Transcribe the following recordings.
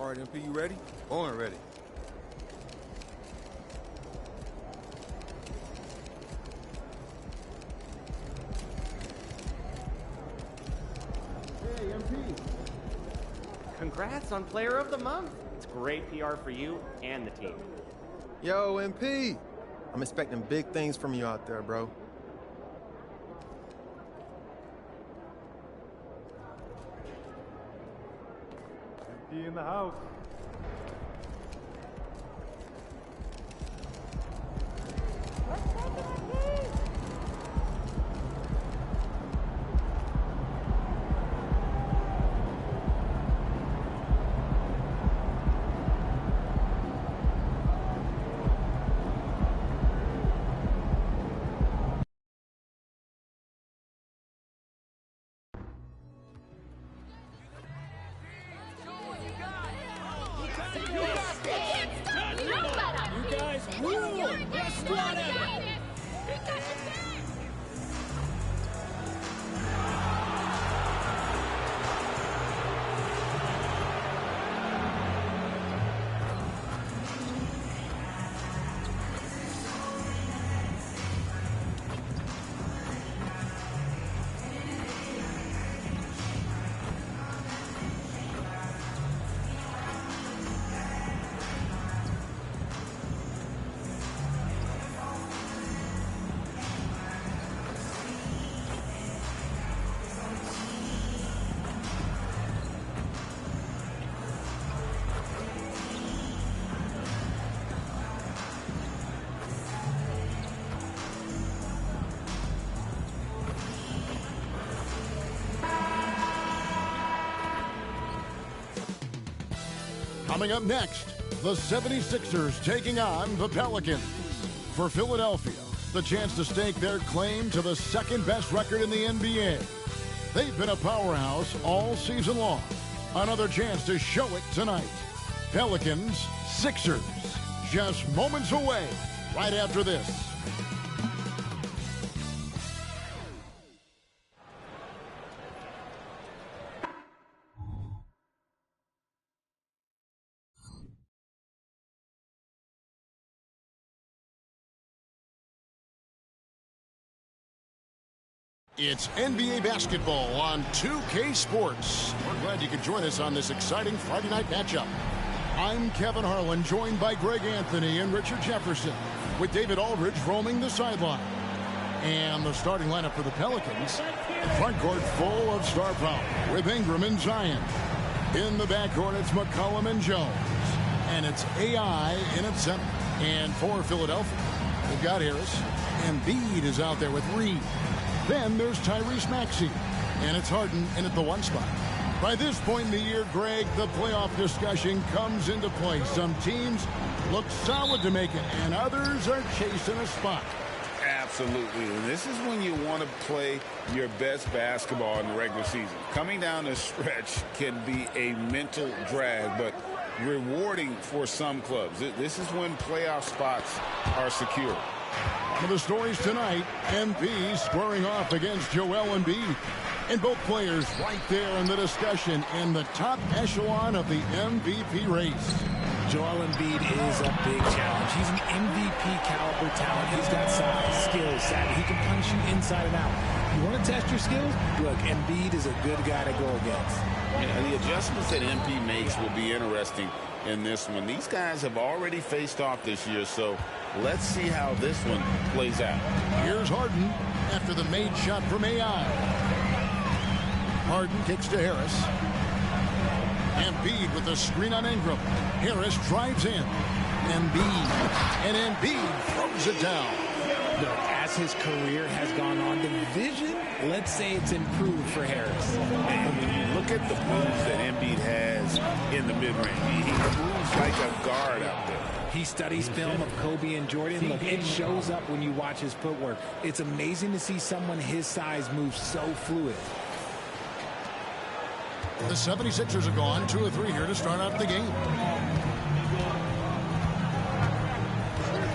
All right, MP, you ready? Born ready. Hey, MP. Congrats on Player of the Month. It's great PR for you and the team. Yo, MP. I'm expecting big things from you out there, bro. MP in the house. Coming up next, the 76ers taking on the Pelicans. For Philadelphia, the chance to stake their claim to the second-best record in the NBA. They've been a powerhouse all season long. Another chance to show it tonight. Pelicans, Sixers, just moments away right after this. It's NBA basketball on 2K Sports. We're glad you could join us on this exciting Friday night matchup. I'm Kevin Harlan, joined by Greg Anthony and Richard Jefferson, with David Aldridge roaming the sideline. And the starting lineup for the Pelicans, front court full of star power, with Ingram and Zion. In the backcourt, it's McCollum and Jones. And it's AI in at center. And for Philadelphia, they've got Harris. Embiid is out there with Reed. Then there's Tyrese Maxey, and it's Harden in at the one spot. By this point in the year, Greg, the playoff discussion comes into play. Some teams look solid to make it, and others are chasing a spot. Absolutely, and this is when you want to play your best basketball in the regular season. Coming down the stretch can be a mental drag, but rewarding for some clubs. This is when playoff spots are secure. One of the stories tonight, MP squaring off against Joel Embiid. And both players right there in the discussion in the top echelon of the MVP race. Joel Embiid is a big challenge. He's an MVP caliber talent. He's got size, skills, savvy. He can punish you inside and out. You want to test your skills? Look, Embiid is a good guy to go against. Yeah, the adjustments that MP makes will be interesting in this one. These guys have already faced off this year, so let's see how this one plays out. Here's Harden after the made shot from AI. Harden kicks to Harris. Embiid with the screen on Ingram. Harris drives in. Embiid throws it down. Look, as his career has gone on, the vision, let's say it's improved for Harris. And when you look at the moves that Embiid has in the mid-range, he moves like a guard out there. He studies film of Kobe and Jordan. Look, it shows up when you watch his footwork. It's amazing to see someone his size move so fluid. The 76ers are gone 2 of 3 here to start out the game.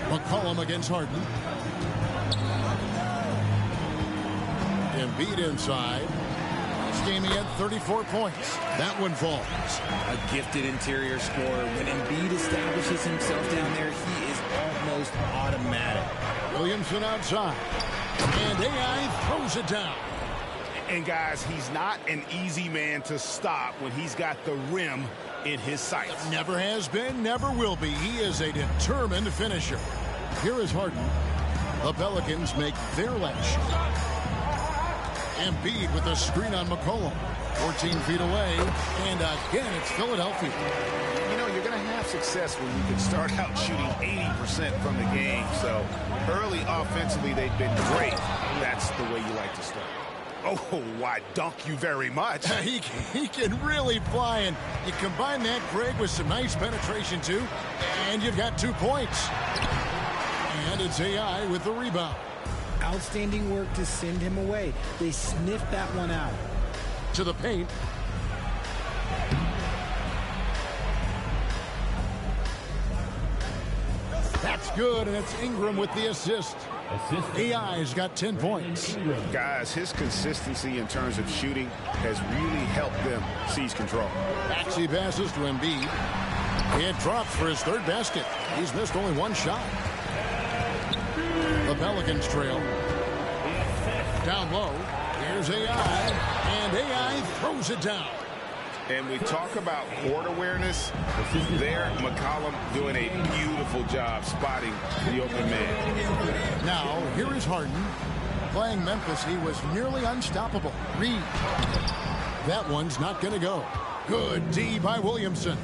McCollum against Harden. Embiid inside. This game he had 34 points. That one falls. A gifted interior scorer. When Embiid establishes himself down there, he is almost automatic. Williamson outside. And AI throws it down. And guys, he's not an easy man to stop when he's got the rim in his sights. Never has been, never will be. He is a determined finisher. Here is Harden. The Pelicans make their last shot. Embiid with a screen on McCollum. 14 feet away. And again, it's Philadelphia. You know, you're going to have success when you can start out shooting 80% from the game. So early offensively, they've been great. That's the way you like to start. Oh, why, dunk you very much. He can really fly, and you combine that, Greg, with some nice penetration, too, and you've got 2 points. And it's AI with the rebound. Outstanding work to send him away. They sniffed that one out. To the paint. That's good, and it's Ingram with the assist. AI's got 10 points. Guys, his consistency in terms of shooting has really helped them seize control. Maxey passes to Embiid. It drops for his 3rd basket. He's missed only 1 shot. The Pelicans trail. Down low. Here's AI. And AI throws it down. And we talk about court awareness. There, McCollum doing a beautiful job spotting the open man. Now, here is Harden. Playing Memphis, he was nearly unstoppable. Reed. That one's not going to go. Good D by Williamson.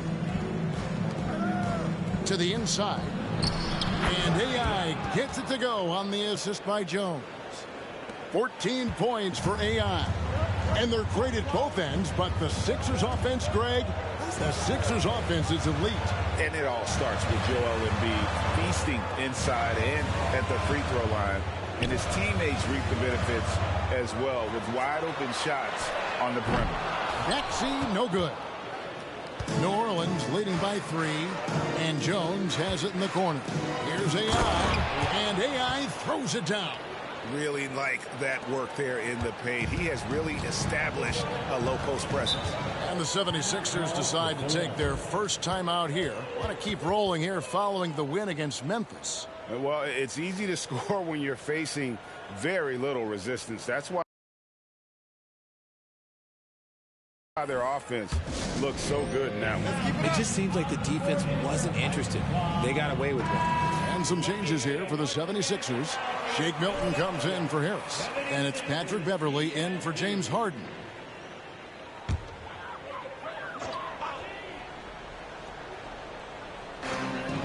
To the inside. And AI gets it to go on the assist by Jones. 14 points for AI. And they're great at both ends, but the Sixers offense, Greg, the Sixers offense is elite. And it all starts with Joel Embiid feasting inside and at the free throw line. And his teammates reap the benefits as well with wide open shots on the perimeter. Maxey, no good. New Orleans leading by 3, and Jones has it in the corner. Here's AI, and AI throws it down. Really like that work there in the paint. He has really established a low post presence. And the 76ers decide to take their first time out here. Want to keep rolling here following the win against Memphis. Well, it's easy to score when you're facing very little resistance. That's why their offense looks so good now. It just seems like the defense wasn't interested. They got away with one. And some changes here for the 76ers. Shake Milton comes in for Harris. And it's Patrick Beverley in for James Harden.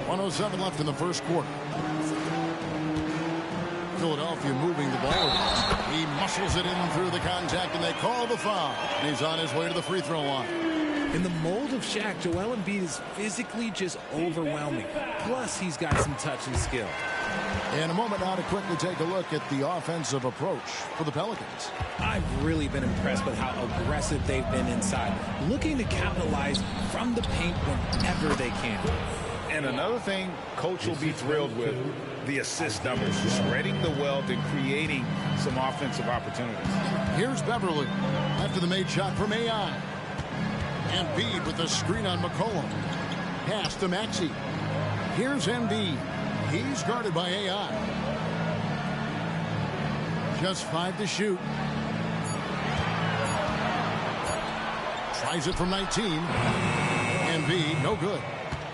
.107 left in the first quarter. Philadelphia moving the ball. He muscles it in through the contact, and they call the foul. And he's on his way to the free throw line. In the mold of Shaq, Joel Embiid is physically just overwhelming. Plus, he's got some touch and skill. In a moment now to quickly take a look at the offensive approach for the Pelicans. I've really been impressed with how aggressive they've been inside, looking to capitalize from the paint whenever they can. And another thing Coach will be thrilled with, the assist numbers, spreading the wealth and creating some offensive opportunities. Here's Beverley after the made shot from AI. Embiid with the screen on McCollum. Pass to Maxey. Here's Embiid. He's guarded by AI. Just 5 to shoot. Tries it from 19. Embiid, no good.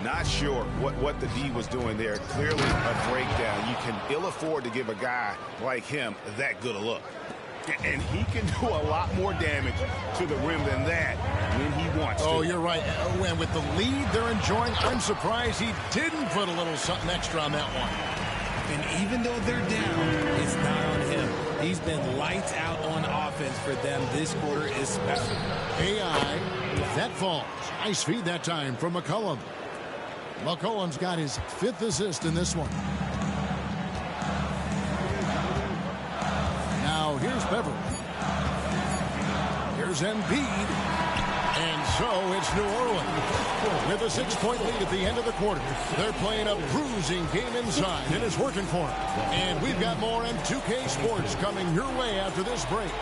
Not sure what the D was doing there. Clearly a breakdown. You can ill afford to give a guy like him that good a look. And he can do a lot more damage to the rim than that when he wants to. Oh, you're right. And with the lead they're enjoying, I'm surprised he didn't put a little something extra on that one. And even though they're down, it's not on him. He's been lights out on offense for them this quarter especially. AI, that falls. Nice feed that time from McCollum. McCollum's got his 5th assist in this one. Now here's Beverley. Here's Embiid. And so it's New Orleans with a 6-point lead at the end of the quarter. They're playing a bruising game inside, and it's working for them. And we've got more M2K Sports coming your way after this break.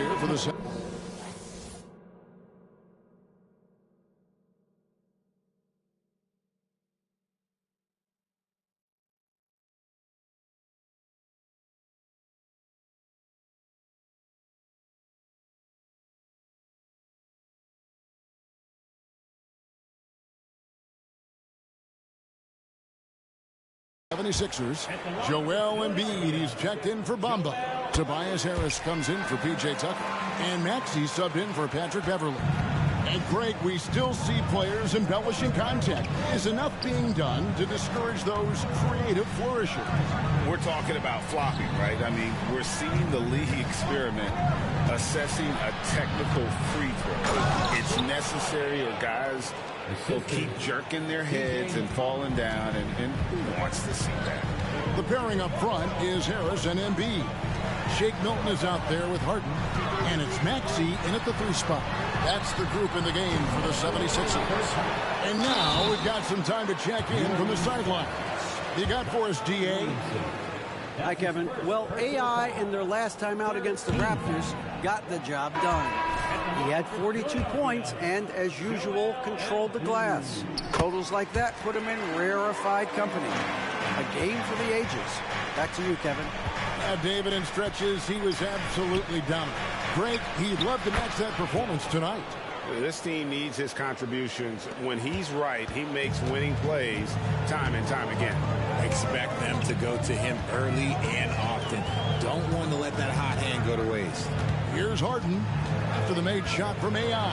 here for the '76ers. Joel Embiid, he's checked in for Bamba. Tobias Harris comes in for P.J. Tucker. And Maxey subbed in for Patrick Beverly. And Greg, we still see players embellishing contact. Is enough being done to discourage those creative flourishes? We're talking about flopping, right? I mean, we're seeing the league experiment assessing a technical free throw. It's necessary, or guys will keep jerking their heads and falling down, and who wants to see that? The pairing up front is Harris and Embiid. Shake Milton is out there with Harden, and it's Maxey in at the 3 spot. That's the group in the game for the 76ers. And now we've got some time to check in from the sidelines. You got for us, DA? Hi, Kevin. Well, AI in their last time out against the Raptors got the job done. He had 42 points and, as usual, controlled the glass. Totals like that put him in rarefied company. A game for the ages. Back to you, Kevin. David, in stretches, he was absolutely dominant. Greg, he'd love to match that performance tonight. This team needs his contributions. When he's right, he makes winning plays time and time again. Expect them to go to him early and often. Don't want to let that hot hand go to waste. Here's Harden after the made shot from AI.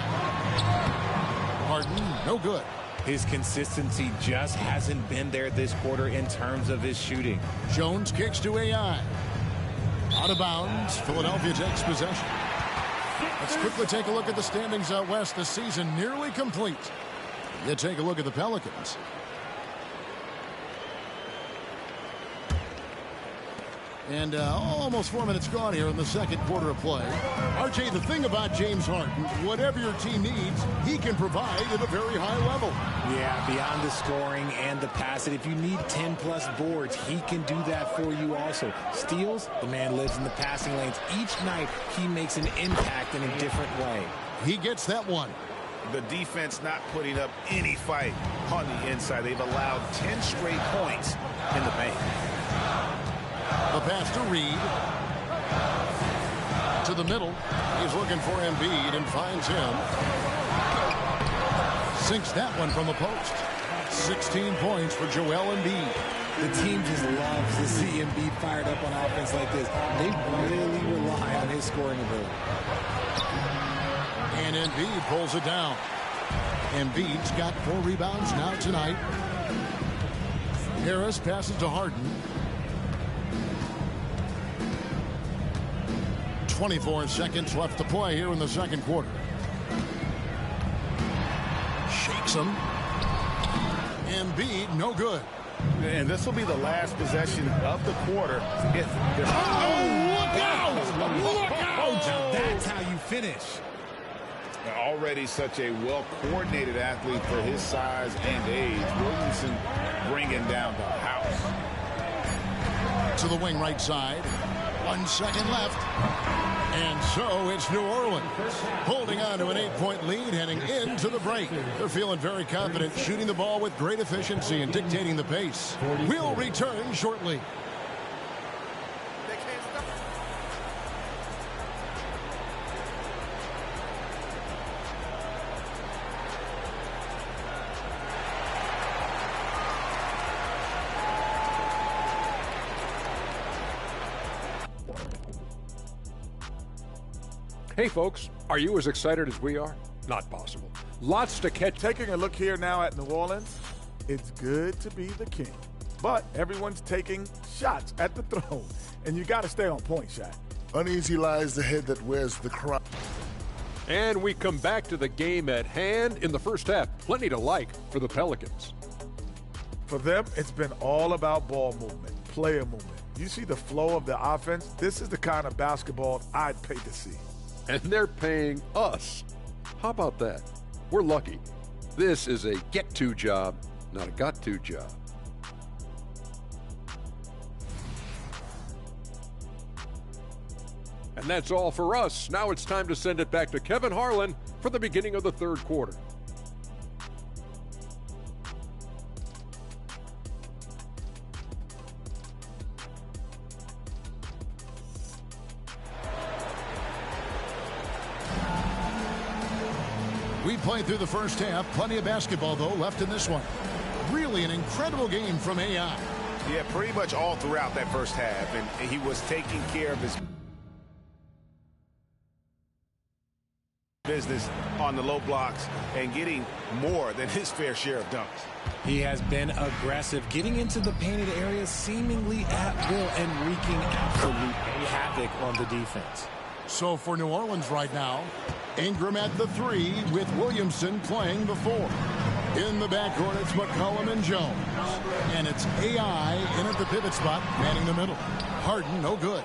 Harden, no good. His consistency just hasn't been there this quarter in terms of his shooting. Jones kicks to AI. Out of bounds. Philadelphia takes possession. Let's quickly take a look at the standings out west. The season nearly complete. You take a look at the Pelicans. And almost 4 minutes gone here in the second quarter of play. RJ, the thing about James Harden, whatever your team needs, he can provide at a very high level. Yeah, beyond the scoring and the passing, if you need 10-plus boards, he can do that for you also. Steals, the man lives in the passing lanes. Each night, he makes an impact in a different way. He gets that one. The defense not putting up any fight on the inside. They've allowed 10 straight points in the paint. The pass to Reed. To the middle. He's looking for Embiid and finds him. Sinks that one from the post. 16 points for Joel Embiid. The team just loves to see Embiid fired up on offense like this. They really rely on his scoring ability. And Embiid pulls it down. Embiid's got 4 rebounds now tonight. Harris passes to Harden. 24 seconds left to play here in the second quarter. Shakes him. Embiid, no good. And this will be the last possession of the quarter. If look out! Look out! Now that's how you finish. Already such a well-coordinated athlete for his size and age. Williamson bringing down the house. To the wing right side. 1 second left. And so it's New Orleans holding on to an 8-point lead heading into the break. They're feeling very confident, shooting the ball with great efficiency and dictating the pace. We'll return shortly. Hey folks, are you as excited as we are? Not possible. Lots to catch. Taking a look here now at New Orleans, it's good to be the king. But everyone's taking shots at the throne, and you got to stay on point, Shaq. Uneasy lies the head that wears the crown. And we come back to the game at hand in the first half. Plenty to like for the Pelicans. For them, it's been all about ball movement, player movement. You see the flow of the offense? This is the kind of basketball I'd pay to see. And they're paying us. How about that? We're lucky. This is a get-to job, not a got-to job. And And that's all for us. Now it's time to send it back to Kevin Harlan for the beginning of the third quarter. We played through the first half. Plenty of basketball, though, left in this one. Really an incredible game from AI. Yeah, pretty much all throughout that first half, and he was taking care of his business on the low blocks and getting more than his fair share of dunks. He has been aggressive, getting into the painted areas seemingly at will and wreaking absolute havoc on the defense. So for New Orleans right now, Ingram at the 3 with Williamson playing the 4. In the backcourt, it's McCollum and Jones. And it's AI in at the pivot spot, manning the middle. Harden, no good.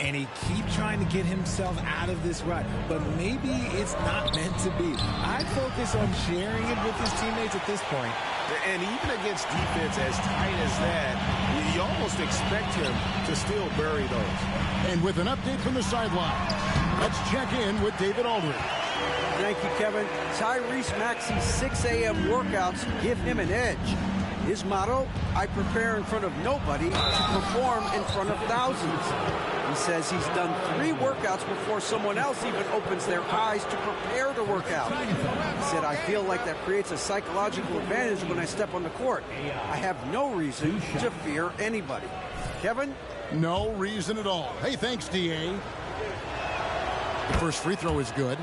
And he keeps trying to get himself out of this rut, but maybe it's not meant to be. I'd focus on sharing it with his teammates at this point. And even against defense as tight as that, you almost expect him to still bury those. And with an update from the sideline, let's check in with David Aldridge. Thank you, Kevin. Tyrese Maxey's 6 a.m. workouts give him an edge. His motto, I prepare in front of nobody to perform in front of thousands. He says he's done 3 workouts before someone else even opens their eyes to prepare to work out. He said, I feel like that creates a psychological advantage when I step on the court. I have no reason to fear anybody. Kevin? No reason at all. Hey, thanks, DA. The first free throw is good.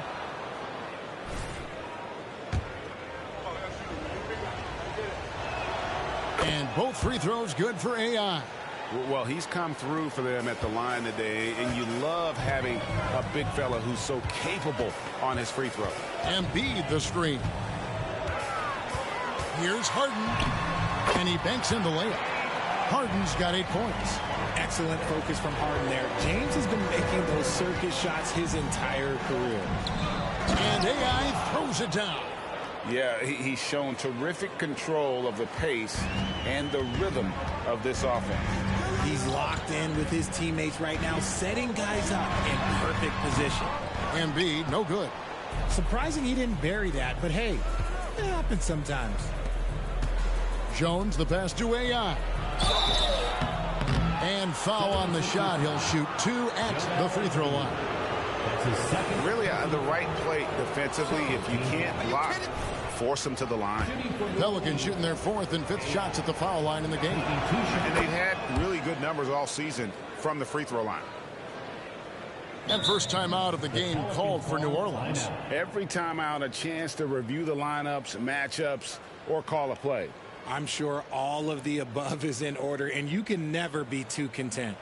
And both free throws good for AI. Well, he's come through for them at the line today, and you love having a big fella who's so capable on his free throw. Embiid the screen. Here's Harden, and he banks in the layup. Harden's got 8 points. Excellent focus from Harden there. James has been making those circus shots his entire career. And AI throws it down. Yeah, he's shown terrific control of the pace and the rhythm of this offense. He's locked in with his teammates right now, setting guys up in perfect position. Embiid, no good. Surprising he didn't bury that, but hey, it happens sometimes. Jones, the pass to AI. And foul on the shot. He'll shoot 2 at the free throw line. Really on the right plate defensively. If you can't block, force them to the line. Pelicans shooting their 4th and 5th shots at the foul line in the game. And they've had really good numbers all season from the free throw line. And first time out of the game called for New Orleans. Every time out, a chance to review the lineups, matchups, or call a play. I'm sure all of the above is in order, and you can never be too content.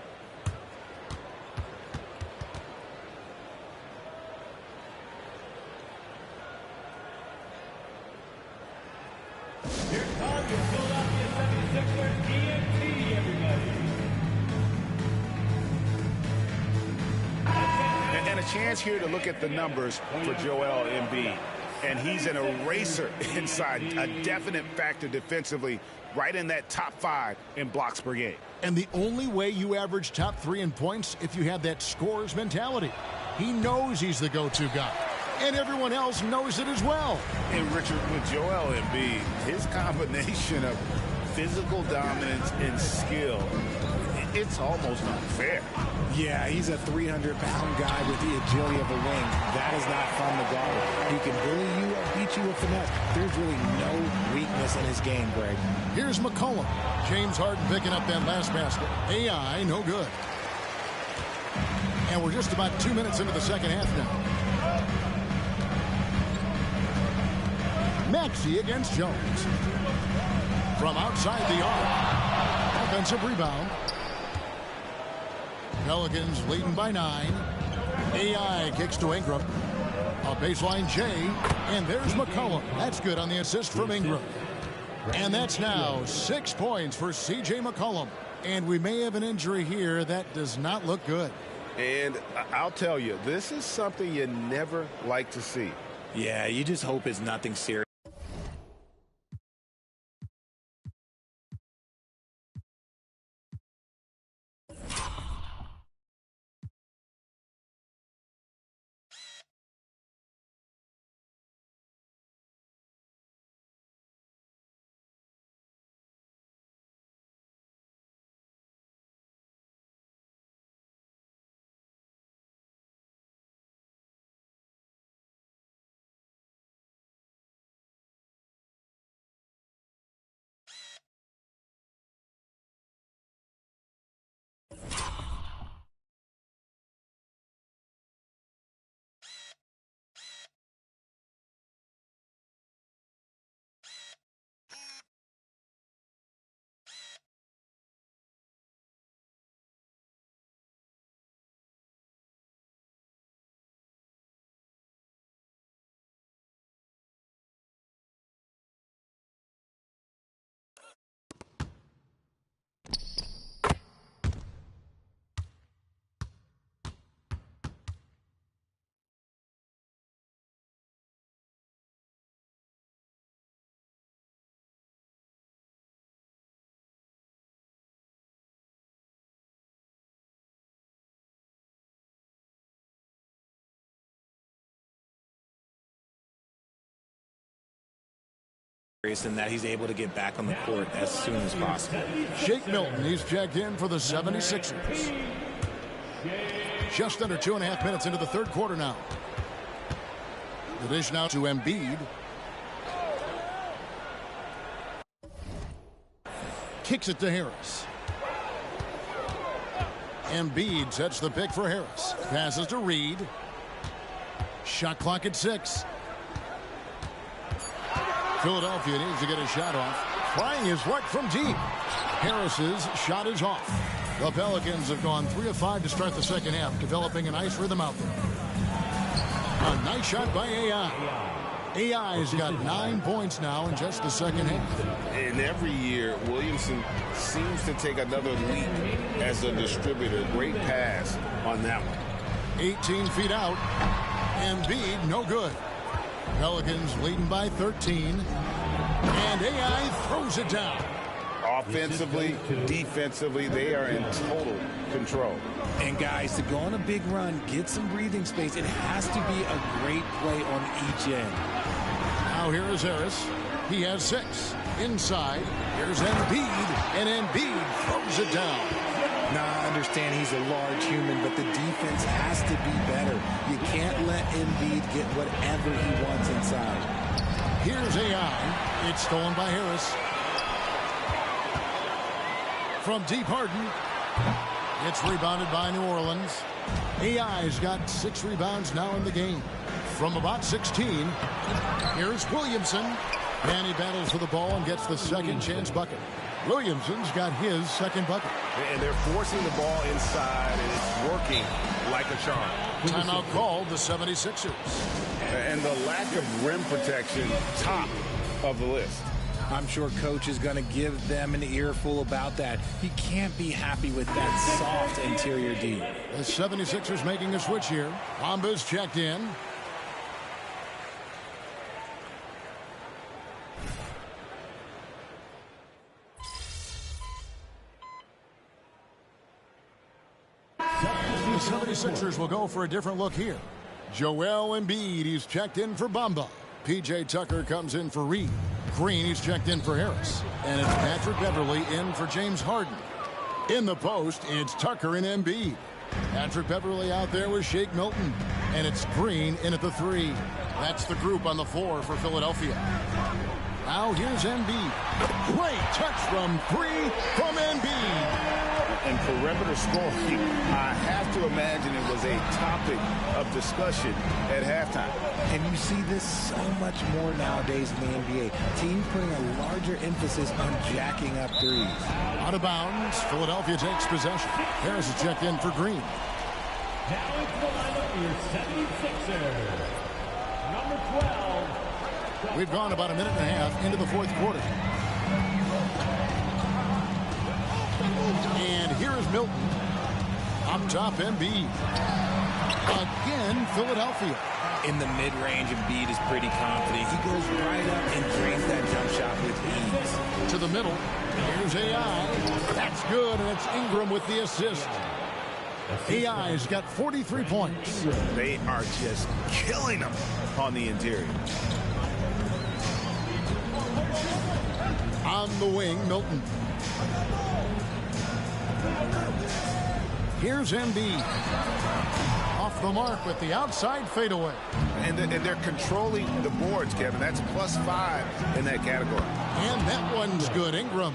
And a chance here to look at the numbers for Joel Embiid. And he's an eraser inside, a definite factor defensively, right in that top 5 in blocks per game. And the only way you average top 3 in points if you have that scorer's mentality. He knows he's the go-to guy. And everyone else knows it as well. And Richard, with Joel Embiid, his combination of physical dominance and skill, it's almost unfair. Yeah, he's a 300-pound guy with the agility of a wing. That is not fun to guard. He can bully you or beat you with finesse. There's really no weakness in his game, Greg. Here's McCollum. James Harden picking up that last basket. AI, no good. And we're just about 2 minutes into the second half now. Maxey against Jones. From outside the arc. Offensive rebound. Pelicans leading by 9. AI kicks to Ingram. A baseline J. And there's McCollum. That's good on the assist from Ingram. And that's now 6 points for C.J. McCollum. And we may have an injury here that does not look good. And I'll tell you, this is something you never like to see. Yeah, you just hope it's nothing serious. in that he's able to get back on the court as soon as possible. Shake Milton, he's checked in for the 76ers. Just under 2.5 minutes into the third quarter now. The dish now to Embiid. Kicks it to Harris. Embiid sets the pick for Harris. Passes to Reed. Shot clock at 6. Philadelphia needs to get a shot off. Trying his luck from deep. Harris's shot is off. The Pelicans have gone 3 of 5 to start the second half, developing a nice rhythm out there. A nice shot by AI. AI's got 9 points now in just the second half. And every year, Williamson seems to take another leap as a distributor. Great pass on that one. 18 feet out. Embiid, no good. Pelicans leading by 13. And AI throws it down. Offensively, defensively, they are in total control. And guys, to go on a big run, get some breathing space, it has to be a great play on each end. Now here is Harris. He has 6. Inside, here's Embiid, and Embiid throws it down. Now, I understand he's a large human, but the defense has to be better. You can't let Embiid get whatever he wants inside. Here's AI. It's stolen by Harris. From deep Harden. It's rebounded by New Orleans. AI's got 6 rebounds now in the game. From about 16, here's Williamson. And he battles for the ball and gets the second chance bucket. Williamson's got his second bucket. And they're forcing the ball inside, and it's working like a charm. Timeout called the 76ers. And the lack of rim protection, top of the list. I'm sure coach is going to give them an earful about that. You can't be happy with that soft interior D. The 76ers making a switch here. Bomba's checked in. The 76ers will go for a different look here. Joel Embiid, he's checked in for Bamba. PJ Tucker comes in for Reed. Green, he's checked in for Harris. And it's Patrick Beverley in for James Harden. In the post, it's Tucker and Embiid. Patrick Beverley out there with Shake Milton. And it's Green in at the 3. That's the group on the floor for Philadelphia. Now here's Embiid. Great touch from 3 from Embiid. And perimeter scoring, I have to imagine it was a topic of discussion at halftime. And you see this so much more nowadays in the NBA. Teams putting a larger emphasis on jacking up threes. Out of bounds, Philadelphia takes possession. Harris is checked in for Green. Now it's the lineup for your 76ers. Number 12. We've gone about a minute and a half into the fourth quarter. And here is Milton. Up top, Embiid. Again, Philadelphia. In the mid-range, Embiid is pretty confident. He goes right up and drains that jump shot with ease. To the middle. Here's AI. That's good, and it's Ingram with the assist. AI's got 43 points. They are just killing them on the interior. On the wing, Milton. Here's Embiid. Off the mark with the outside fadeaway. And they're controlling the boards, Kevin. That's +5 in that category. And that one's good. Ingram.